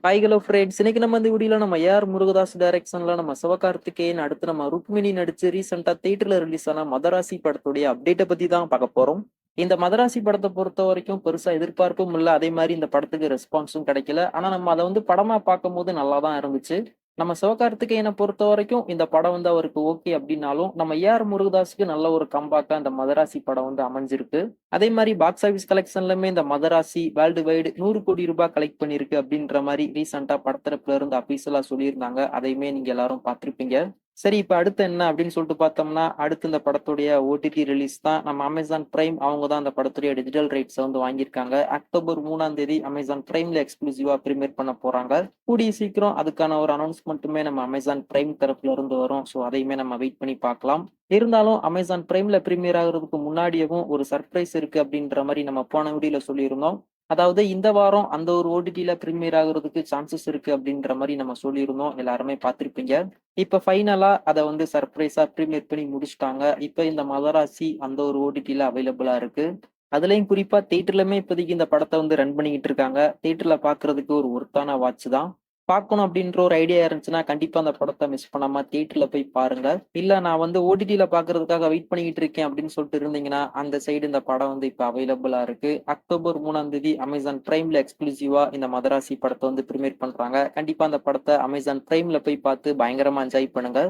Hi hello friends. இன்னைக்கு நம்ம இந்த வீடியோல நம்ம ஏஆர் முருகதாஸ் டைரக்ஷன்ல நம்ம சிவகார்த்திகேயன் அடுத்து நம்ம ருக்மிணி நடிச்சு ரீசெண்டா தியேட்டர்ல ரிலீஸ் ஆன மதராசி படத்துடைய அப்டேட்டை பத்தி தான் பார்க்க போறோம். இந்த மதராசி படத்தை பொறுத்த வரைக்கும் பெருசா எதிர்பார்ப்பும் இல்ல, அதே மாதிரி இந்த படத்துக்கு ரெஸ்பான்ஸும் கிடைக்கல. ஆனா நம்ம அதை படமா பார்க்கும்போது நல்லா தான் இருந்துச்சு. நம்ம சிவகார்த்திகேயனை பொறுத்த வரைக்கும் இந்த படம் அவருக்கு ஓகே அப்படின்னாலும், நம்ம ஏஆர் முருகதாஸுக்கு நல்ல ஒரு கம்பேக்கா இந்த மதராசி படம் அமைஞ்சிருக்கு. அதே மாதிரி பாக்ஸ் ஆபீஸ் கலெக்ஷன்லயுமே இந்த மதராசி வேர்ல்டு வைடு 100 கோடி ரூபாய் கலெக்ட் பண்ணிருக்கு அப்படின்ற மாதிரி ரீசெண்டா படத்தரப்புல இருந்து அபிஷியலா சொல்லியிருந்தாங்க. அதையுமே நீங்க எல்லாரும் பார்த்திருப்பீங்க. சரி, இப்ப அடுத்து என்ன அப்படின்னு சொல்லிட்டு பார்த்தோம்னா, அடுத்து இந்த படத்துடைய ஓடிடி ரிலீஸ் தான். நம்ம அமேசான் பிரைம் அவங்க தான் அந்த படத்துடைய டிஜிட்டல் ரைட்ஸ் வாங்கியிருக்காங்க. அக்டோபர் 3ஆம் தேதி அமேசான் பிரைம்ல எக்ஸ்க்ளூசிவா பிரீமியர் பண்ண போறாங்க. கூடிய சீக்கிரம் அதுக்கான ஒரு அனௌன்ஸ்மெண்ட்டுமே நம்ம அமேசான் பிரைம் தரப்புல இருந்து வரும். ஸோ அதையுமே நம்ம வெயிட் பண்ணி பார்க்கலாம். இருந்தாலும் அமேசான் பிரைம்ல பிரீமியர் ஆகுறதுக்கு முன்னாடியவும் ஒரு சர்ப்ரைஸ் இருக்கு அப்படின்ற மாதிரி நம்ம போன வீடியோல சொல்லியிருந்தோம். அதாவது இந்த வாரம் அந்த ஒரு ஓடிடில பிரீமியர் ஆகுறதுக்கு சான்சஸ் இருக்கு அப்படின்ற மாதிரி நம்ம சொல்லியிருந்தோம். எல்லாருமே பார்த்திருப்பீங்க. இப்ப ஃபைனலா அத சர்ப்ரைஸா பிரீமியர் பண்ணி முடிச்சுட்டாங்க. இப்ப இந்த மதராசி அந்த ஒரு ஓடிடில அவைலபிளா இருக்கு. அதுலயும் குறிப்பா தியேட்டர்லயுமே இப்போதைக்கு இந்த படத்தை ரன் பண்ணிக்கிட்டு இருக்காங்க. தியேட்டர்ல பாக்குறதுக்கு ஒரு ஒர்த்தான வாட்ச் தான். பார்க்கணும் அப்படின்ற ஒரு ஐடியா இருந்துச்சுன்னா கண்டிப்பா அந்த படத்தை மிஸ் பண்ணாம தியேட்டர்ல போய் பாருங்க. இல்ல நான் ஓடிடில பாக்குறதுக்காக வெயிட் பண்ணிக்கிட்டு இருக்கேன் அப்படின்னு சொல்லிட்டு இருந்தீங்கன்னா, அந்த சைடு இந்த படம் இப்ப அவைலபிளா இருக்கு. அக்டோபர் 3ஆம் தேதி அமேசான் பிரைம்ல எக்ஸ்க்ளூசிவா இந்த மதராசி படத்தை பிரீமியர் பண்றாங்க. கண்டிப்பா அந்த படத்தை அமேசான் பிரைம்ல போய் பார்த்து பயங்கரமா என்ஜாய் பண்ணுங்க.